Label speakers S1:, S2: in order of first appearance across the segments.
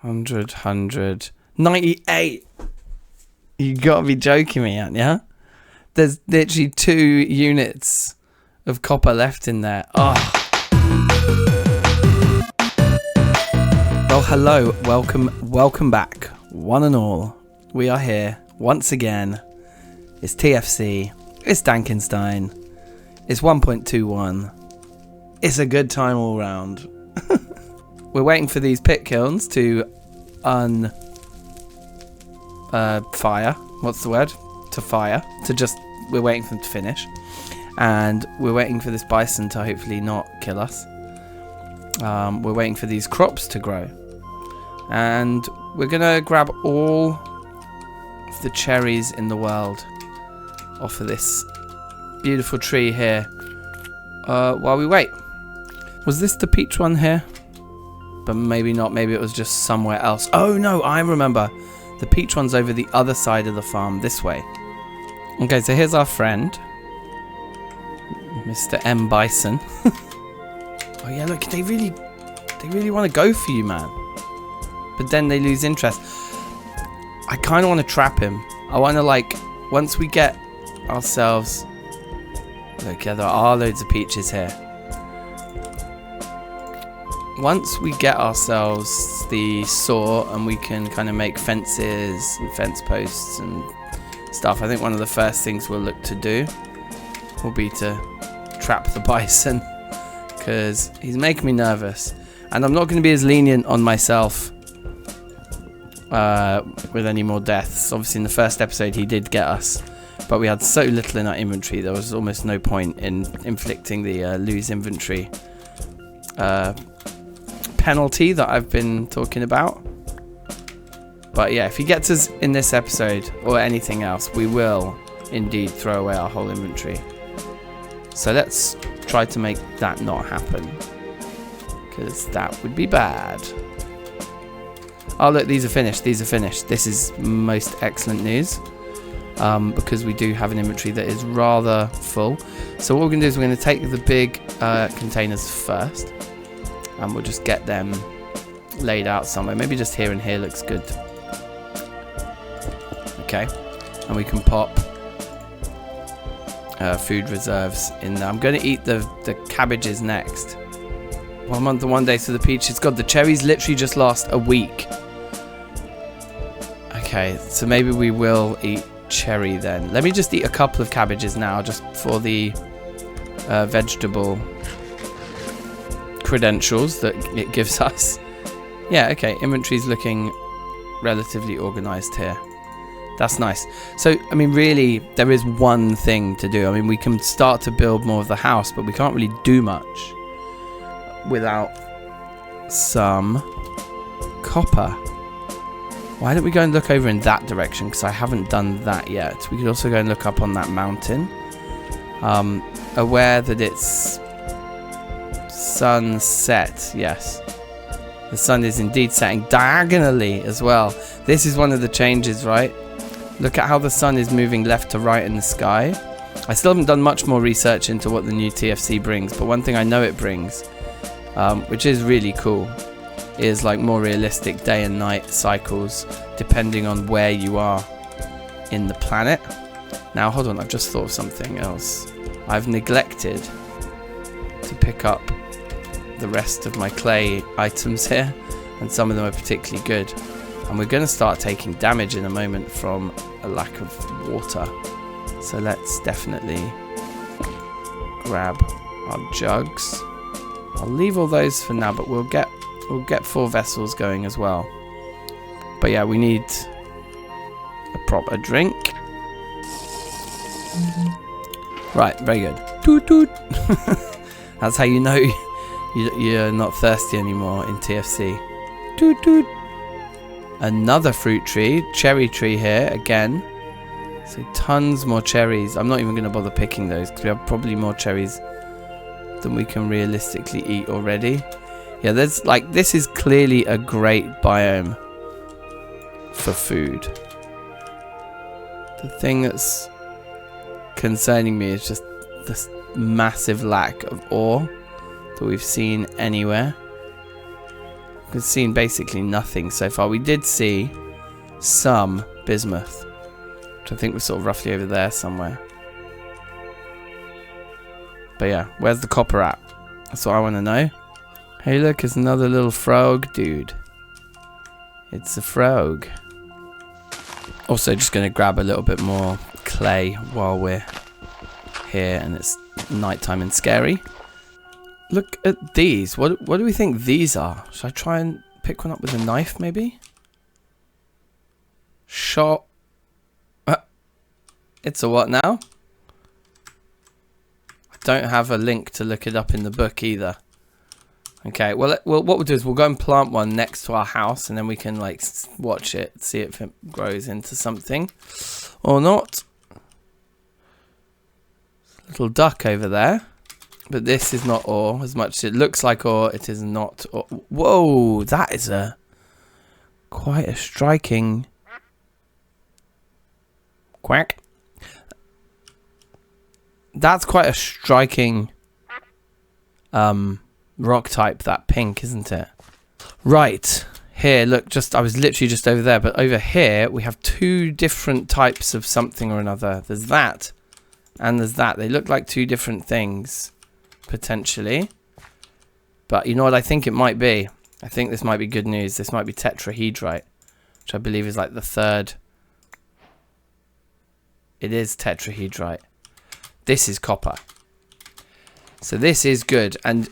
S1: 100, 98. You gotta be joking me, aren't ya? There's literally 2 units of copper left in there. Oh. Well, hello, welcome back, one and all. We are here once again. It's TFC. It's DankNStein. It's 1.21. It's a good time all round. We're waiting for these pit kilns to fire. What's the word? To fire. We're waiting for them to finish. And we're waiting for this bison to hopefully not kill us. We're waiting for these crops to grow. And we're going to grab all of the cherries in the world off of this beautiful tree here while we wait. Was this the peach one here? But maybe not. Maybe it was just somewhere else. Oh no, I remember. The peach one's over the other side of the farm, this way. Okay, so here's our friend, Mr. M. Bison. Oh yeah, look, they really want to go for you, man. But then they lose interest. I kind of want to trap him. I want to, like, once we get ourselves... Look, yeah, there are loads of peaches here. Once we get ourselves the saw and we can kind of make fences and fence posts and stuff, I think one of the first things we'll look to do will be to trap the bison, because he's making me nervous. And I'm not going to be as lenient on myself with any more deaths. Obviously in the first episode he did get us, but we had so little in our inventory there was almost no point in inflicting the lose inventory penalty that I've been talking about. But yeah, if he gets us in this episode or anything else, we will indeed throw away our whole inventory. So let's try to make that not happen, because that would be bad. Oh look, these are finished. This is most excellent news, because we do have an inventory that is rather full. So what we're going to do is we're going to take the big containers first, and we'll just get them laid out somewhere. Maybe just here and here looks good. Okay, and we can pop food reserves in there. I'm going to eat the cabbages next. 1 month and 1 day to the peaches. God, the cherries literally just last a week. Okay, so maybe we will eat cherry then. Let me just eat a couple of cabbages now, just for the vegetable credentials that it gives us. Yeah, okay, inventory's looking relatively organized here. That's nice. So, I mean, really, there is one thing to do. I mean, we can start to build more of the house, but we can't really do much without some copper. Why don't we go and look over in that direction? Because I haven't done that yet. We could also go and look up on that mountain. Aware that it's sunset. Yes. The sun is indeed setting diagonally as well. This is one of the changes, right? Look at how the sun is moving left to right in the sky. I still haven't done much more research into what the new TFC brings, but one thing I know it brings, which is really cool, is like more realistic day and night cycles depending on where you are in the planet. Now hold on, I've just thought of something else. I've neglected to pick up the rest of my clay items here, and some of them are particularly good, and we're going to start taking damage in a moment from a lack of water. So let's definitely grab our jugs. I'll leave all those for now, but we'll get 4 vessels going as well. But yeah, we need a proper drink. Right, very good. Toot toot. That's how you know you're not thirsty anymore in TFC. Toot toot. Another fruit tree, cherry tree here again. So tons more cherries. I'm not even going to bother picking those because we have probably more cherries than we can realistically eat already. Yeah, there's like, this is clearly a great biome for food. The thing that's concerning me is just this massive lack of ore that we've seen anywhere. We've seen basically nothing so far. We did see some bismuth, which I think was sort of roughly over there somewhere. But yeah, where's the copper at? That's what I want to know. Hey look, it's another little frog dude. It's a frog. Also just going to grab a little bit more clay while we're here and it's nighttime and scary. Look at these. What do we think these are? Should I try and pick one up with a knife maybe? Shot. It's a what now? I don't have a link to look it up in the book either. Okay, well, what we'll do is we'll go and plant one next to our house and then we can like watch it, see if it grows into something or not. Little duck over there. But this is not ore. As much as it looks like ore, it is not ore. Whoa, that is quite a striking quack. That's quite a striking rock type, that pink, isn't it? Right. Here, look, I was literally just over there, but over here we have two different types of something or another. There's that and there's that. They look like two different things. Potentially, but you know what I think it might be? I think this might be good news. This might be tetrahedrite, which I believe is like the third. It is tetrahedrite. This is copper. So this is good, and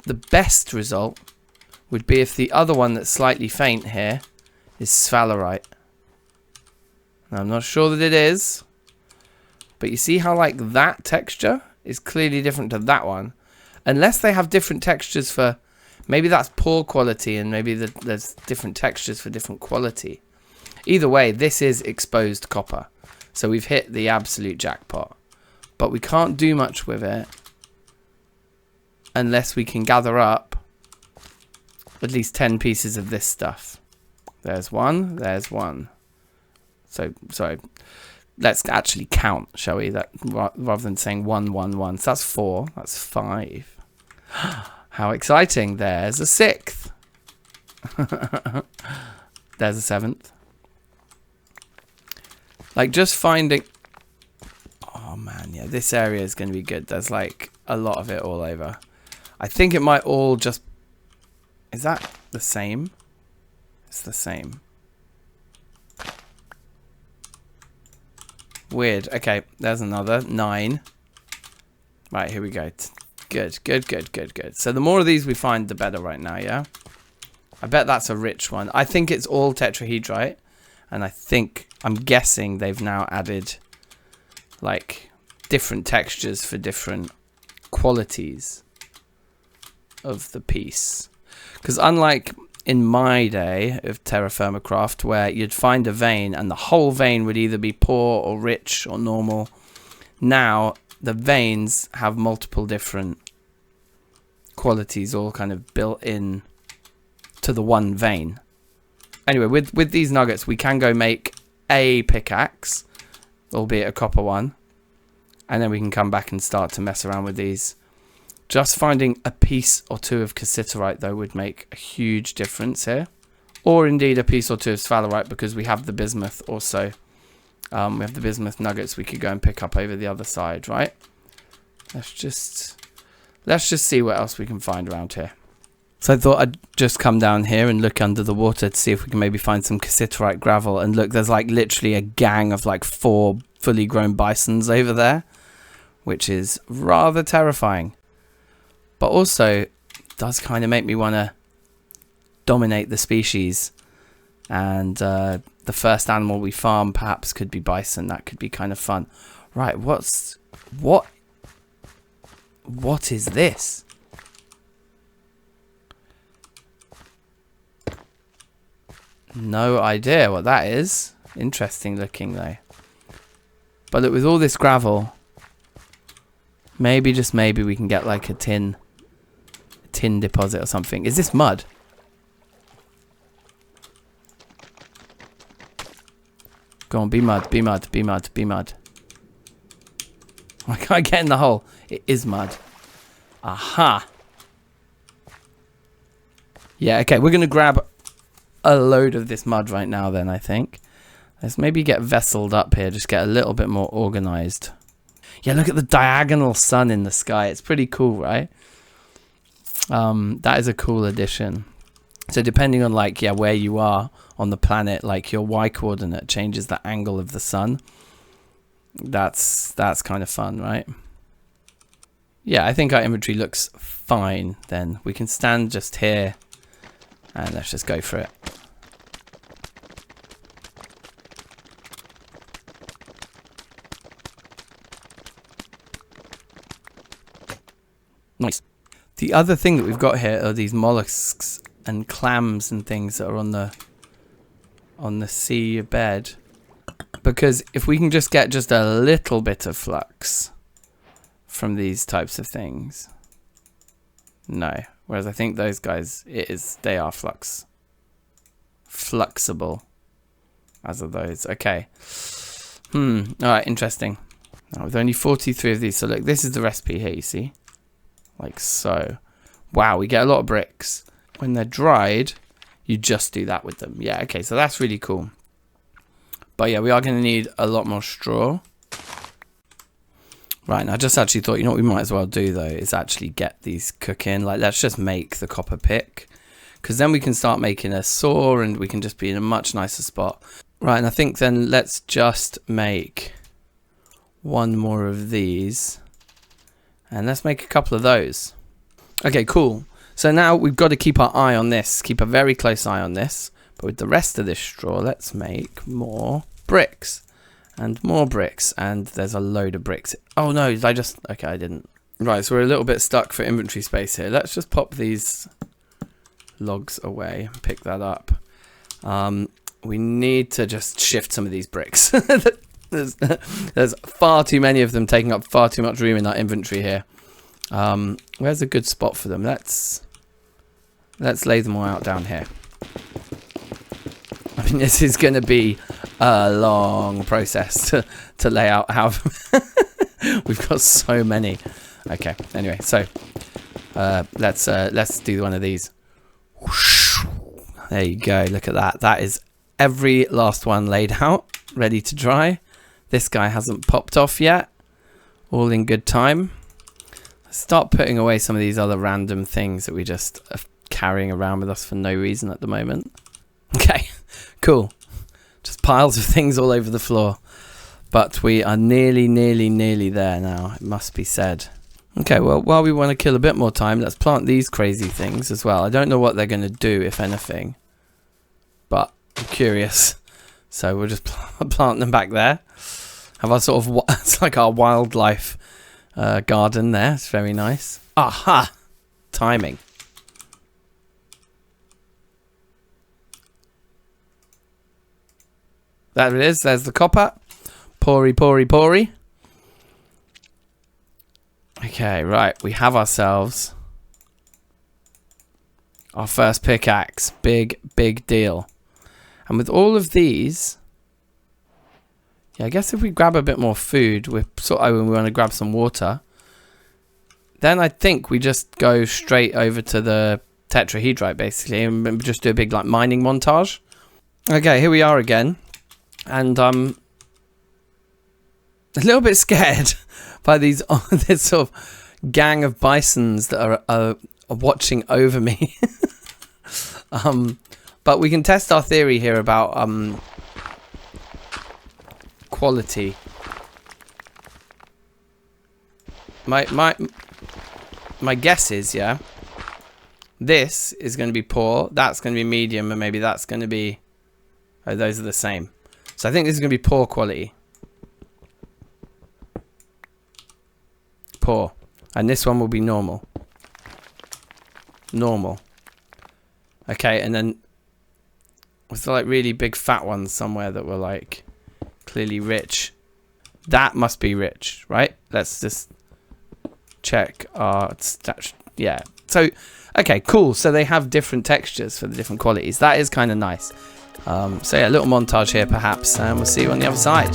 S1: the best result would be if the other one that's slightly faint here is sphalerite. Now, I'm not sure that it is, but you see how like that texture is clearly different to that one, unless they have different textures for, maybe that's poor quality and maybe there's different textures for different quality. Either way, this is exposed copper, so we've hit the absolute jackpot, but we can't do much with it unless we can gather up at least 10 pieces of this stuff. There's one, there's one. So sorry, let's actually count, shall we? That rather than saying 1, 1, 1. So that's 4. That's 5. How exciting! There's a 6th. There's a 7th. Like just finding. Oh man, yeah, this area is going to be good. There's like a lot of it all over. I think it might all just. Is that the same? It's the same. Weird. Okay, there's another 9. Right, here we go. Good, good, good, good, good. So the more of these we find, the better right now, yeah? I bet that's a rich one. I think it's all tetrahedrite. And I'm guessing they've now added, like, different textures for different qualities of the piece. Because unlike in my day of terra firma craft, where you'd find a vein and the whole vein would either be poor or rich or normal, now the veins have multiple different qualities all kind of built in to the one vein. Anyway, with these nuggets we can go make a pickaxe, albeit a copper one, and then we can come back and start to mess around with these. Just finding a piece or two of cassiterite, though, would make a huge difference here. Or indeed a piece or two of sphalerite, because we have the bismuth also. We have the bismuth nuggets we could go and pick up over the other side, right? Let's just see what else we can find around here. So I thought I'd just come down here and look under the water to see if we can maybe find some cassiterite gravel. And look, there's like literally a gang of like 4 fully grown bisons over there, which is rather terrifying. But also does kind of make me want to dominate the species. And the first animal we farm perhaps could be bison. That could be kind of fun. Right, what is this? No idea what that is. Interesting looking though. But look, with all this gravel, maybe, just maybe, we can get like a tin deposit or something. Is this mud? Go on, be mud, be mud, be mud, be mud. I can't get in the hole. It is mud. Aha. Yeah, okay, we're going to grab a load of this mud right now then, I think. Let's maybe get vesseled up here, just get a little bit more organized. Yeah, look at the diagonal sun in the sky. It's pretty cool, right? That is a cool addition. So depending on like, yeah, where you are on the planet, like your Y coordinate changes the angle of the sun. That's kind of fun, right? Yeah, I think our inventory looks fine then. We can stand just here and let's just go for it. Nice. The other thing that we've got here are these mollusks and clams and things that are on the sea bed. Because if we can just get just a little bit of flux from these types of things. No. Whereas I think those guys, they are fluxible. As are those. Okay. Alright, interesting. Now, with only 43 of these. So look, this is the recipe here, you see. Like so. Wow, we get a lot of bricks. When they're dried, you just do that with them. Yeah, okay, so that's really cool. But yeah, we are going to need a lot more straw. Right, and I just actually thought, you know what we might as well do, though, is actually get these cooking. Like, let's just make the copper pick. Because then we can start making a saw and we can just be in a much nicer spot. Right, and I think then let's just make one more of these. And let's make a couple of those. Okay, cool. So now we've got to keep our eye on this. Keep a very close eye on this. But with the rest of this straw, let's make more bricks. And more bricks. And there's a load of bricks. Oh no, okay, I didn't. Right, so we're a little bit stuck for inventory space here. Let's just pop these logs away. Pick that up. We need to just shift some of these bricks. There's far too many of them taking up far too much room in our inventory here. Where's a good spot for them? Let's lay them all out down here. I mean, this is going to be a long process to lay out how we've got so many. Okay, anyway, so let's do one of these. There you go. Look at that. That is every last one laid out, ready to dry. This guy hasn't popped off yet. All in good time. Let's start putting away some of these other random things that we just are carrying around with us for no reason at the moment. Okay, cool. Just piles of things all over the floor. But we are nearly there now, it must be said. Okay, well, while we want to kill a bit more time, let's plant these crazy things as well. I don't know what they're going to do, if anything. But I'm curious. So we'll just plant them back there. Have our sort of, it's like our wildlife garden there. It's very nice. Aha! Timing. There it is. There's the copper. Pori, pori, pori. Okay, right. We have ourselves our first pickaxe. Big, big deal. And with all of these, yeah, I guess if we grab a bit more food, we want to grab some water, then I think we just go straight over to the tetrahedrite, basically, and just do a big, like, mining montage. Okay, here we are again. And I'm a little bit scared by this sort of gang of bisons that are watching over me. But we can test our theory here about quality. My guess is, yeah, this is going to be poor, that's going to be medium, and maybe that's going to be, oh, those are the same. So I think this is going to be poor quality. Poor. And this one will be normal. Normal. Okay, and then was there like really big fat ones somewhere that were like clearly rich? That must be rich, right? Let's just check our stats. Yeah. So, okay, cool. So they have different textures for the different qualities. That is kind of nice. So yeah, a little montage here perhaps, and we'll see you on the other side.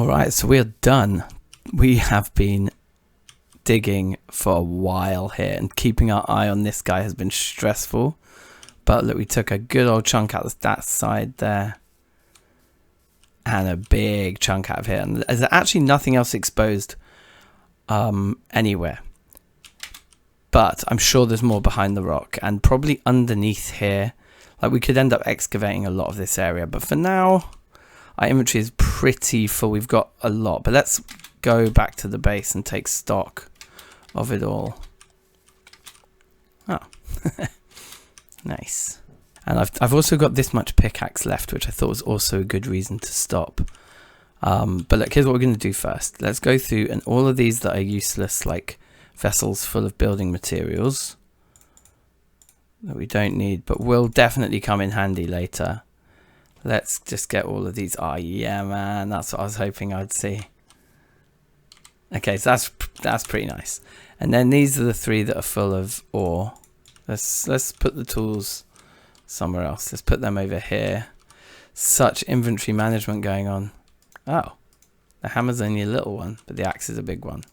S1: Alright, so we are done. We have been digging for a while here, and keeping our eye on this guy has been stressful. But look, we took a good old chunk out of that side there. And a big chunk out of here. And there's actually nothing else exposed anywhere. But I'm sure there's more behind the rock. And probably underneath here. Like, we could end up excavating a lot of this area. But for now, our inventory is pretty full. We've got a lot. But let's go back to the base and take stock of it all. Oh. Nice. And I've also got this much pickaxe left, which I thought was also a good reason to stop. But look, here's what we're going to do first. Let's go through, and all of these that are useless, like vessels full of building materials that we don't need, but will definitely come in handy later. Let's just get all of these. Oh yeah, man, that's what I was hoping I'd see. Okay, so that's pretty nice. And then these are the 3 that are full of ore. Let's put the tools somewhere else. Let's put them over here. Such inventory management going on. Oh, the hammer's only a little one, but the axe is a big one.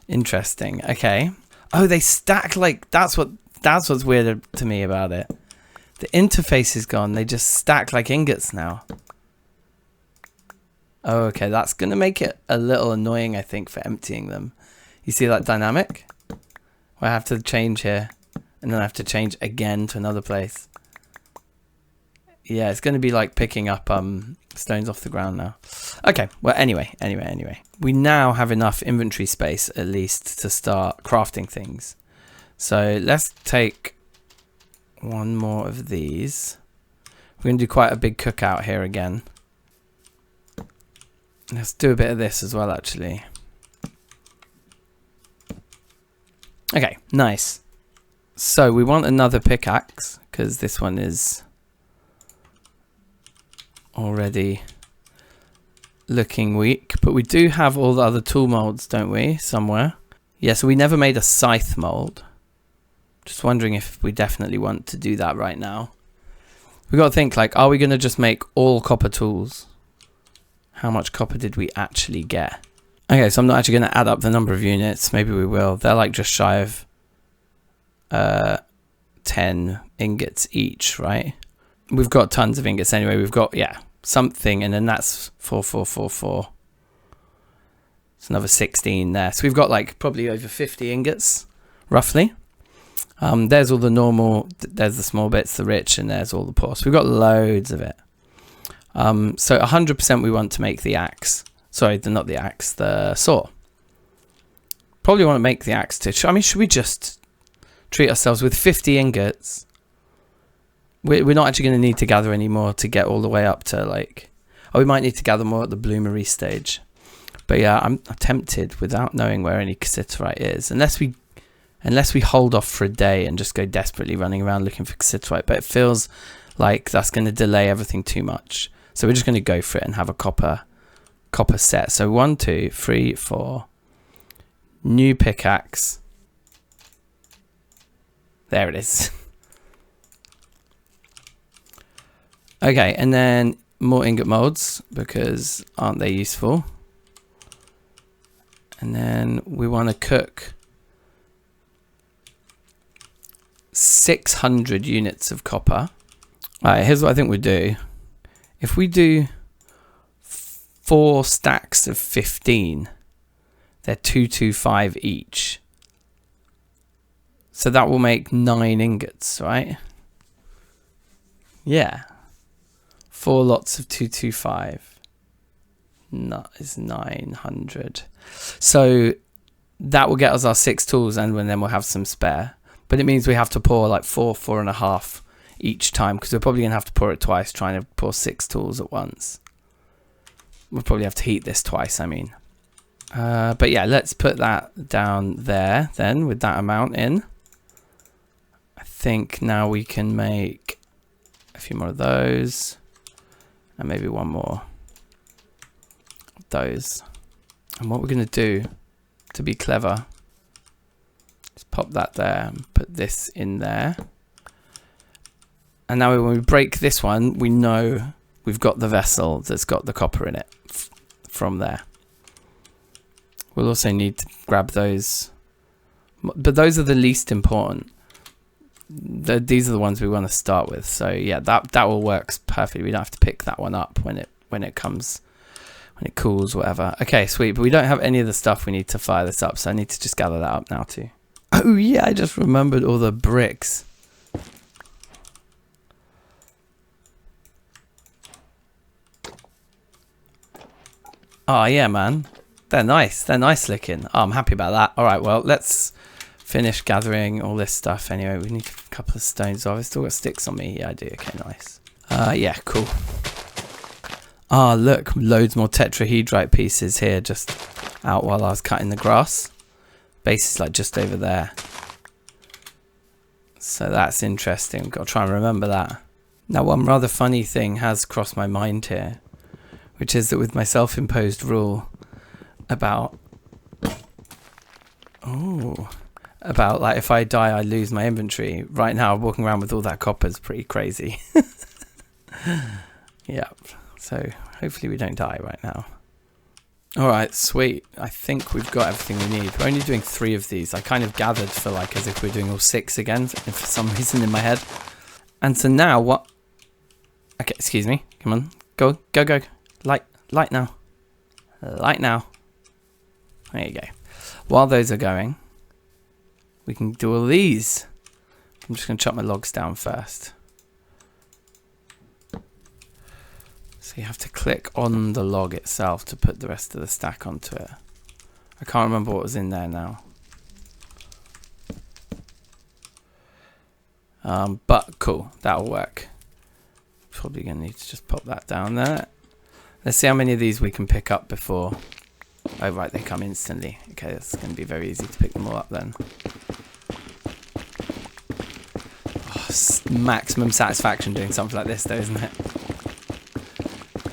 S1: Interesting. Okay. Oh, they stack like that's what's weird to me about it. The interface is gone. They just stack like ingots now. Oh, okay. That's gonna make it a little annoying, I think, for emptying them. You see that dynamic? I have to change here, and then I have to change again to another place. Yeah, it's going to be like picking up stones off the ground now. Okay, well, anyway. We now have enough inventory space, at least, to start crafting things. So let's take one more of these. We're going to do quite a big cookout here again. Let's do a bit of this as well, actually. Okay, nice. So we want another pickaxe, because this one is already looking weak, but we do have all the other tool molds, don't we, somewhere? Yeah, so we never made a scythe mold. Just wondering if we definitely want to do that right now. We got to think, like, are we going to just make all copper tools? How much copper did we actually get? Okay, so I'm not actually going to add up the number of units. Maybe we will. They're like just shy of 10 ingots each, right? We've got tons of ingots anyway. We've got, yeah, something, and then that's 4. It's another 16 there. So we've got like probably over 50 ingots, roughly. There's all the normal, there's the small bits, the rich, and there's all the poor. So we've got loads of it. So 100% we want to make the axe. Sorry, not the axe, the saw. Probably want to make the axe too. I mean, should we just treat ourselves with 50 ingots? We're not actually going to need to gather any more to get all the way up to like... Oh, we might need to gather more at the bloomery stage. But yeah, I'm tempted without knowing where any cassiterite is. Unless we hold off for a day and just go desperately running around looking for cassiterite. But it feels like that's going to delay everything too much. So we're just going to go for it and have a copper set. So 1, 2, 3, 4. New pickaxe. There it is. Okay, and then more ingot molds, because aren't they useful? And then we want to cook 600 units of copper. Alright, here's what I think we'll do. If we do 4 stacks of 15, they're 225 each. So that will make 9 ingots, right? Yeah. 4 lots of 225. That is 900. So that will get us our 6 tools, and then we'll have some spare. But it means we have to pour like 4.5 each time, because we're probably going to have to pour it twice, trying to pour 6 tools at once. We'll probably have to heat this twice, I mean. But yeah, let's put that down there then with that amount in. I think now we can make a few more of those. And maybe one more of those. And what we're going to do to be clever is pop that there and put this in there. And now when we break this one, we know we've got the vessel that's got the copper in it. from there. We'll also need to grab those, but those are the least important. These are the ones we want to start with. So yeah, that all works perfectly. We don't have to pick that one up when it cools, whatever. Okay, sweet. But we don't have any of the stuff we need to fire this up, so I need to just gather that up now too. Oh yeah, I just remembered all the bricks. Oh yeah, man. They're nice. They're nice looking. Oh, I'm happy about that. All right, well, let's finish gathering all this stuff anyway. We need a couple of stones. Oh, I've still got sticks on me. Yeah, I do. Okay, nice. Yeah, cool. Ah, look, loads more tetrahedrite pieces here just out while I was cutting the grass. Base is like just over there. So that's interesting. Got to try and remember that. Now, one rather funny thing has crossed my mind here, which is that with my self-imposed rule about like if I die I lose my inventory, right now walking around with all that copper is pretty crazy. Yeah, so hopefully we don't die right now. Alright, sweet. I think we've got everything we need. We're only doing 3 of these. I kind of gathered for like as if we're doing all 6 again for some reason in my head. And so now what? Okay, excuse me. Come on. Go. Light now. Light now. There you go. While those are going, we can do all these. I'm just going to chop my logs down first. So you have to click on the log itself to put the rest of the stack onto it. I can't remember what was in there now. But cool, that'll work. Probably going to need to just pop that down there. Let's see how many of these we can pick up before. Oh right, they come instantly. Okay, that's going to be very easy to pick them all up then. Oh, maximum satisfaction doing something like this though, isn't it?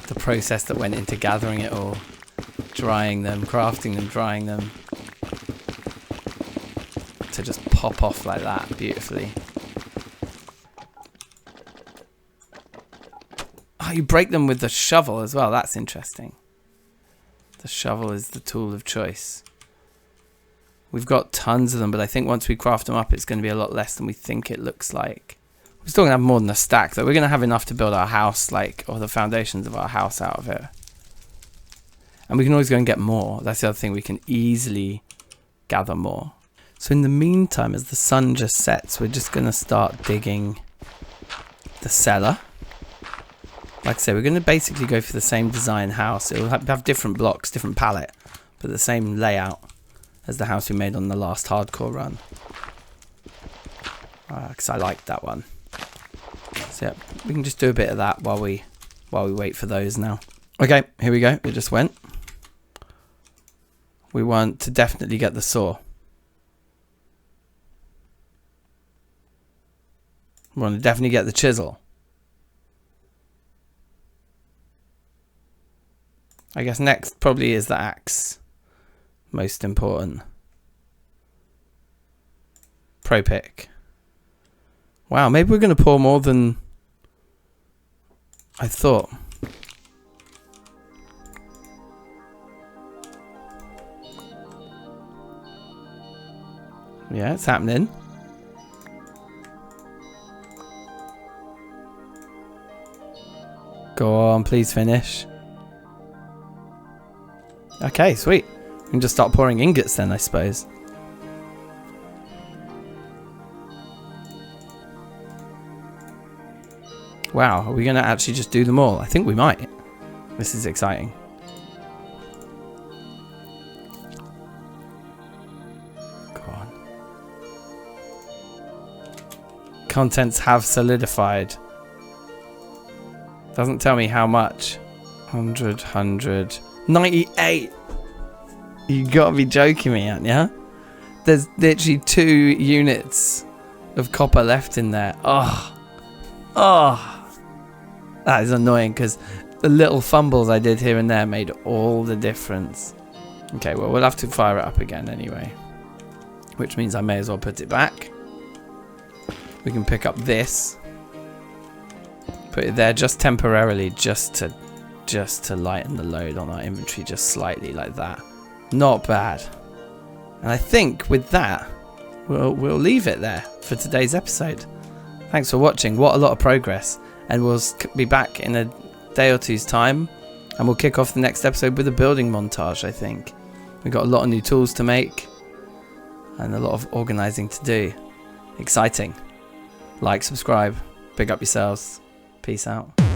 S1: The process that went into gathering it all. Drying them, crafting them, drying them. To just pop off like that beautifully. Oh, you break them with the shovel as well. That's interesting. The shovel is the tool of choice. We've got tons of them, but I think once we craft them up, it's going to be a lot less than we think it looks like. We're still going to have more than a stack, though. We're going to have enough to build our house, like, or the foundations of our house out of it. And we can always go and get more. That's the other thing. We can easily gather more. So in the meantime, as the sun just sets, we're just going to start digging the cellar. Like I say, we're going to basically go for the same design house. It will have different blocks, different palette, but the same layout as the house we made on the last hardcore run. Because I liked that one. So yeah, we can just do a bit of that while we wait for those now. Okay, here we go. It just went. We want to definitely get the saw. We want to definitely get the chisel. I guess next probably is the axe. Most important. Pro pick. Wow, maybe we're going to pour more than I thought. Yeah, it's happening. Go on, please finish. Okay, sweet. We can just start pouring ingots then, I suppose. Wow, are we going to actually just do them all? I think we might. This is exciting. Go on. Contents have solidified. Doesn't tell me how much. 100. 98. You gotta be joking me, aren't you? There's literally 2 units of copper left in there. Oh, that is annoying because the little fumbles I did here and there made all the difference. Okay, well, we'll have to fire it up again anyway, which means I may as well put it back. We can pick up this, put it there just temporarily, just to just to lighten the load on our inventory just slightly like that. Not bad. And I think with that, we'll leave it there for today's episode. Thanks for watching. What a lot of progress. And we'll be back in a day or two's time. And we'll kick off the next episode with a building montage, I think. We've got a lot of new tools to make. And a lot of organising to do. Exciting. Like, subscribe. Big up yourselves. Peace out.